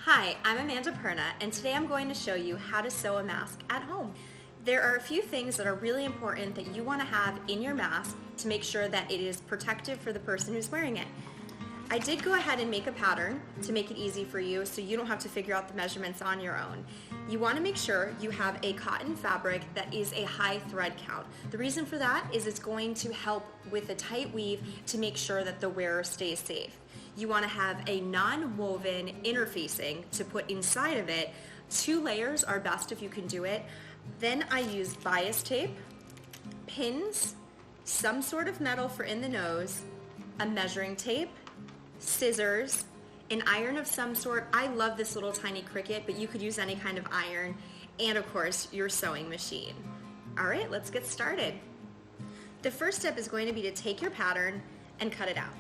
Hi, I'm Amanda Perna, and today I'm going to show you how to sew a mask at home. There are a few things that are really important that you want to have in your mask to make sure that it is protective for the person who's wearing it. I did go ahead and make a pattern to make it easy for you so you don't have to figure out the measurements on your own. You want to make sure you have a cotton fabric that is a high thread count. The reason for that is it's going to help with a tight weave to make sure that the wearer stays safe. You want to have a non-woven interfacing to put inside of it. 2 layers are best if you can do it. Then I use bias tape, pins, some sort of metal for in the nose, a measuring tape, scissors, an iron of some sort. I love this little tiny Cricut, but you could use any kind of iron, and of course your sewing machine. All right, let's get started. The first step is going to be to take your pattern and cut it out.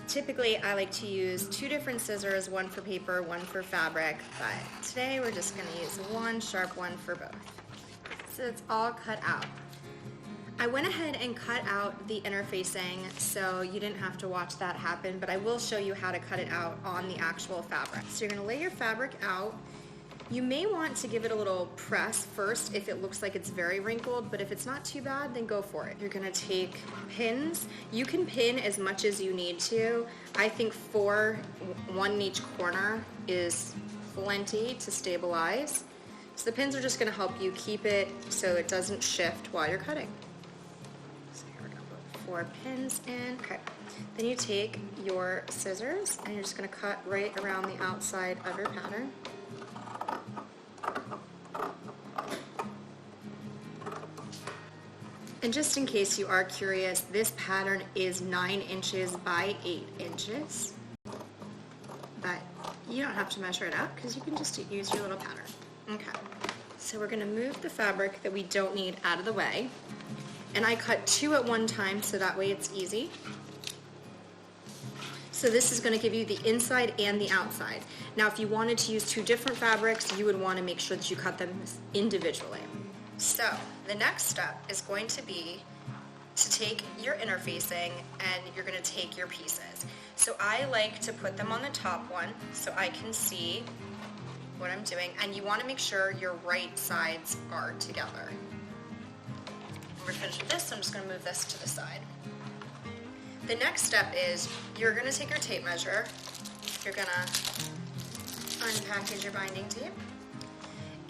Typically, I like to use 2 different scissors, one for paper, one for fabric, but today we're just gonna use one sharp one for both. So it's all cut out. I went ahead and cut out the interfacing so you didn't have to watch that happen, but I will show you how to cut it out on the actual fabric. So you're gonna lay your fabric out. You may want to give it a little press first if it looks like it's very wrinkled, but if it's not too bad, then go for it. You're gonna take pins. You can pin as much as you need to. I think 4, 1 in each corner is plenty to stabilize. So the pins are just gonna help you keep it so it doesn't shift while you're cutting. So here we're gonna put 4 pins in. Okay. Then you take your scissors and you're just gonna cut right around the outside of your pattern. And just in case you are curious, this pattern is 9 inches by 8 inches. But you don't have to measure it out because you can just use your little pattern. Okay, so we're gonna move the fabric that we don't need out of the way. And I cut 2 at one time so that way it's easy. So this is gonna give you the inside and the outside. Now if you wanted to use 2 different fabrics, you would wanna make sure that you cut them individually. So the next step is going to be to take your interfacing and you're going to take your pieces. So I like to put them on the top one so I can see what I'm doing, and you want to make sure your right sides are together. We're finished with this, so I'm just going to move this to the side. The next step is you're going to take your tape measure, you're going to unpackage your binding tape,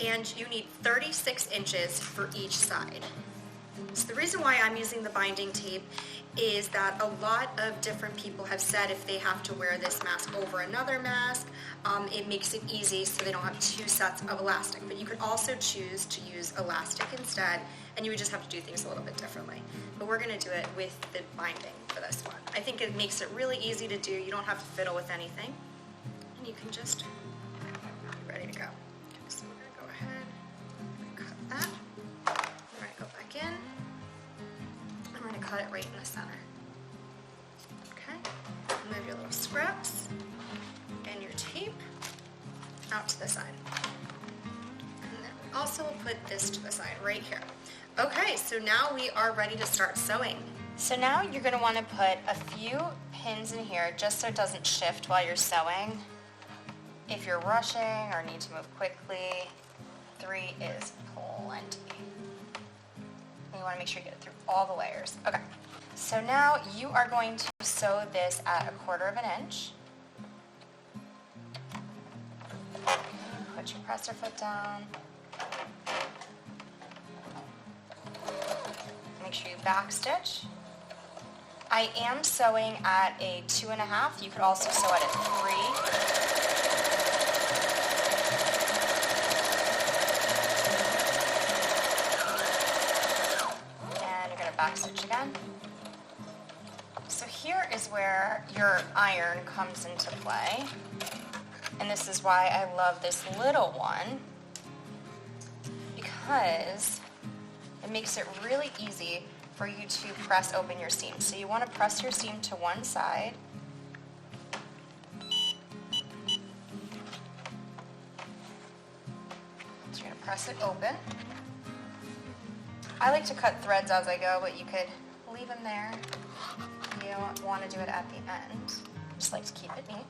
and you need 36 inches for each side. So the reason why I'm using the binding tape is that a lot of different people have said if they have to wear this mask over another mask, it makes it easy so they don't have 2 sets of elastic. But you could also choose to use elastic instead, and you would just have to do things a little bit differently. But we're gonna do it with the binding for this one. I think it makes it really easy to do. You don't have to fiddle with anything, and you can just be ready to go. So we're gonna go ahead and cut that. We're gonna go back in. I'm gonna cut it right in the center. Okay. Move your little scraps and your tape out to the side. And then we also will put this to the side right here. Okay, so now we are ready to start sewing. So now you're gonna wanna put a few pins in here just so it doesn't shift while you're sewing. If you're rushing or need to move quickly, 3 is plenty. You want to make sure you get it through all the layers. Okay, so now you are going to sew this at 1/4 inch. Put your presser foot down. Make sure you back stitch. I am sewing at a 2.5. You could also sew at a 3. Back stitch again. So here is where your iron comes into play, and this is why I love this little one, because it makes it really easy for you to press open your seam. So you want to press your seam to one side, so you're going to press it open. I like to cut threads as I go, but you could leave them there. You don't want to do it at the end. Just like to keep it neat.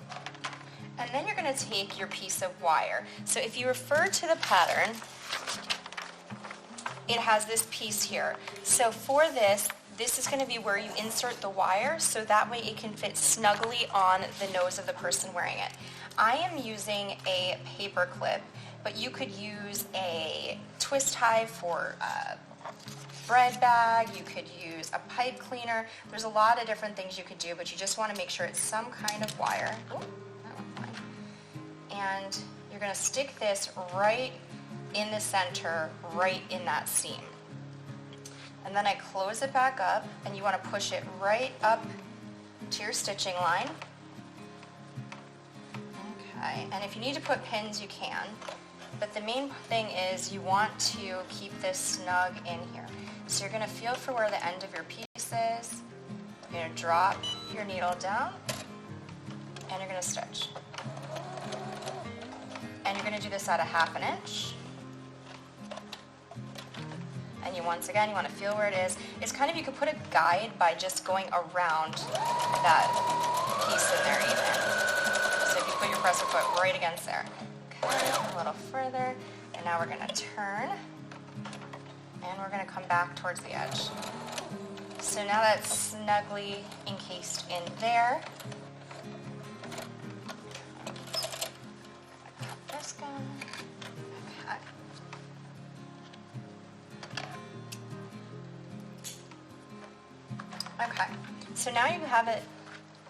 And then you're going to take your piece of wire. So if you refer to the pattern, it has this piece here. So for this is going to be where you insert the wire, so that way it can fit snugly on the nose of the person wearing it. I am using a paper clip, but you could use a twist tie for a bread bag, you could use a pipe cleaner. There's a lot of different things you could do, but you just want to make sure it's some kind of wire. Ooh, that went fine. And you're going to stick this right in the center, right in that seam. And then I close it back up, and you want to push it right up to your stitching line. Okay, and if you need to put pins, you can. But the main thing is you want to keep this snug in here. So you're going to feel for where the end of your piece is. You're going to drop your needle down, and you're going to stitch. And you're going to do this at a 1/2 inch. And you once again, you want to feel where it is. It's kind of, you could put a guide by just going around that piece in there even. So if you put your presser foot right against there. Okay, a little further. And now we're going to turn. And we're going to come back towards the edge. So now that's snugly encased in there. This going. Okay, so now you have it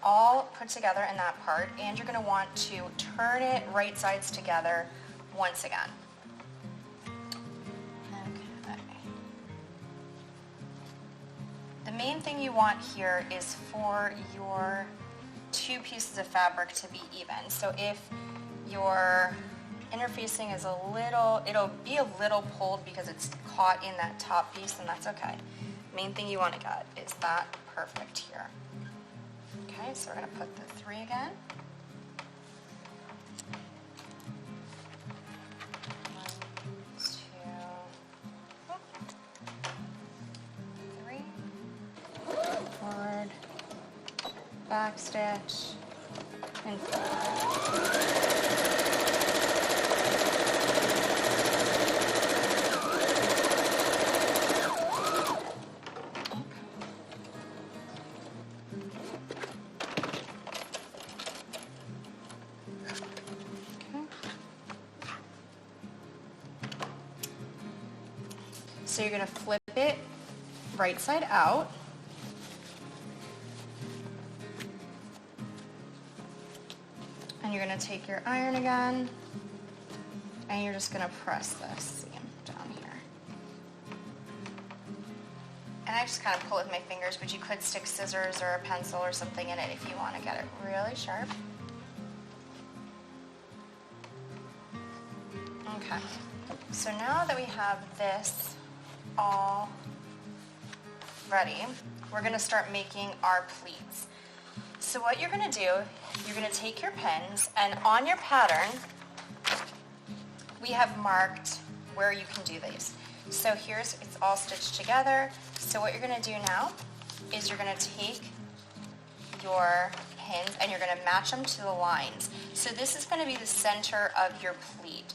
all put together in that part, and you're going to want to turn it right sides together once again. Okay. The main thing you want here is for your two pieces of fabric to be even. So if your interfacing is a little, it'll be a little pulled because it's caught in that top piece, and that's okay. Main thing you want to get is that perfect here. Okay, so we're going to put the 3 again. 1, 2, 3. Forward, back stitch, and forward. So you're going to flip it right side out. And you're going to take your iron again, and you're just going to press this seam down here. And I just kind of pull it with my fingers, but you could stick scissors or a pencil or something in it if you want to get it really sharp. Okay, so now that we have this all ready, we're going to start making our pleats. So what you're going to do, you're going to take your pins, and on your pattern, we have marked where you can do these. So here's, it's all stitched together. So what you're going to do now is you're going to take your pins and you're going to match them to the lines. So this is going to be the center of your pleat.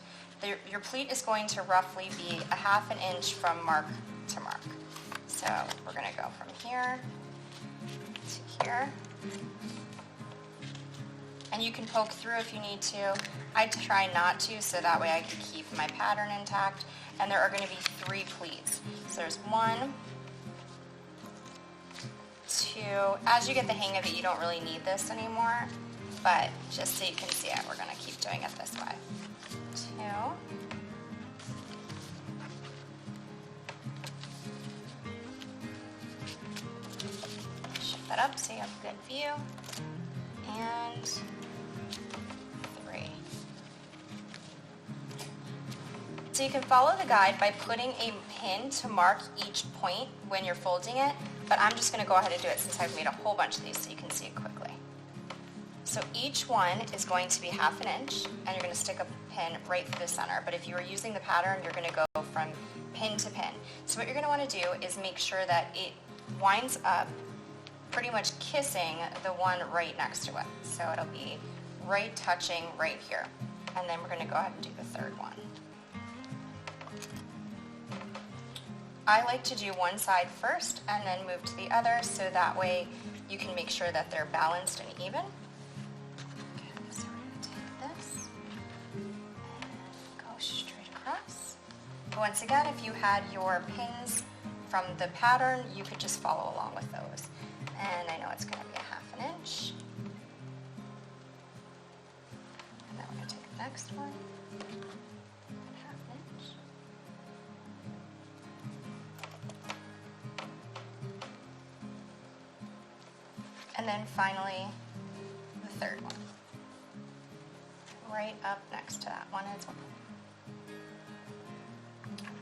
Your pleat is going to roughly be a 1/2 inch from mark to mark. So we're going to go from here to here. And you can poke through if you need to. I try not to, so that way I can keep my pattern intact. And there are going to be 3 pleats. So there's 1, 2. As you get the hang of it, you don't really need this anymore. But just so you can see it, we're going to keep doing it this way. 2. Shift that up so you have a good view. And 3. So you can follow the guide by putting a pin to mark each point when you're folding it, but I'm just going to go ahead and do it since I've made a whole bunch of these so you can see it quickly. So each one is going to be 1/2 inch, and you're going to stick a pin right through the center. But if you were using the pattern, you're going to go from pin to pin. So what you're going to want to do is make sure that it winds up pretty much kissing the one right next to it. So it'll be right touching right here. And then we're going to go ahead and do the third one. I like to do one side first and then move to the other, so that way you can make sure that they're balanced and even. Okay, so we're going to take this and go straight across. Once again, if you had your pins from the pattern, you could just follow along with those. And I know it's going to be a 1/2 inch. And then we're going to take the next one. 1/2 inch. And then finally, the third one. Right up next to that one as well.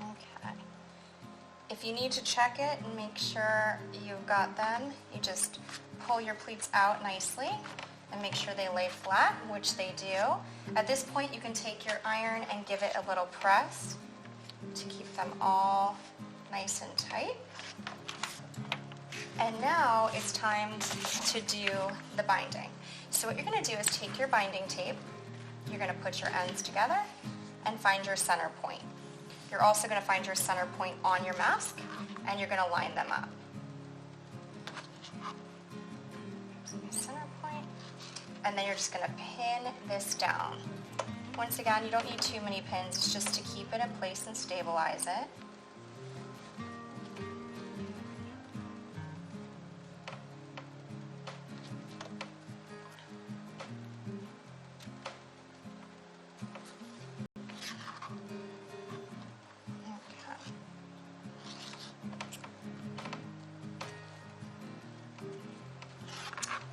Okay. If you need to check it and make sure you've got them, you just pull your pleats out nicely and make sure they lay flat, which they do. At this point, you can take your iron and give it a little press to keep them all nice and tight. And now it's time to do the binding. So what you're going to do is take your binding tape, you're going to put your ends together and find your center point. You're also going to find your center point on your mask and you're going to line them up. So my center point, and then you're just going to pin this down. Once again, you don't need too many pins, it's just to keep it in place and stabilize it.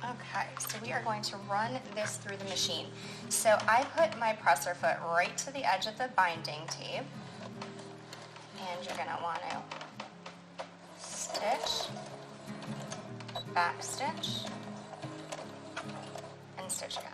Okay, so we are going to run this through the machine. So I put my presser foot right to the edge of the binding tape, and you're going to want to stitch, back stitch, and stitch again.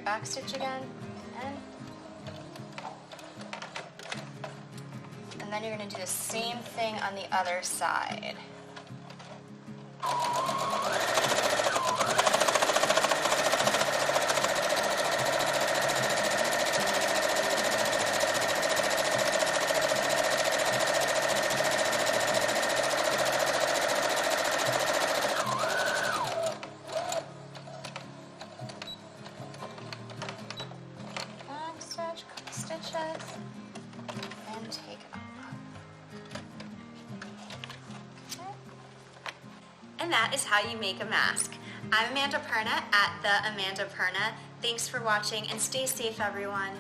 Back stitch again, and then you're going to do the same thing on the other side. Stitches and take it off. Okay. And that is how you make a mask. I'm Amanda Perna at the Amanda Perna. Thanks for watching and stay safe, everyone.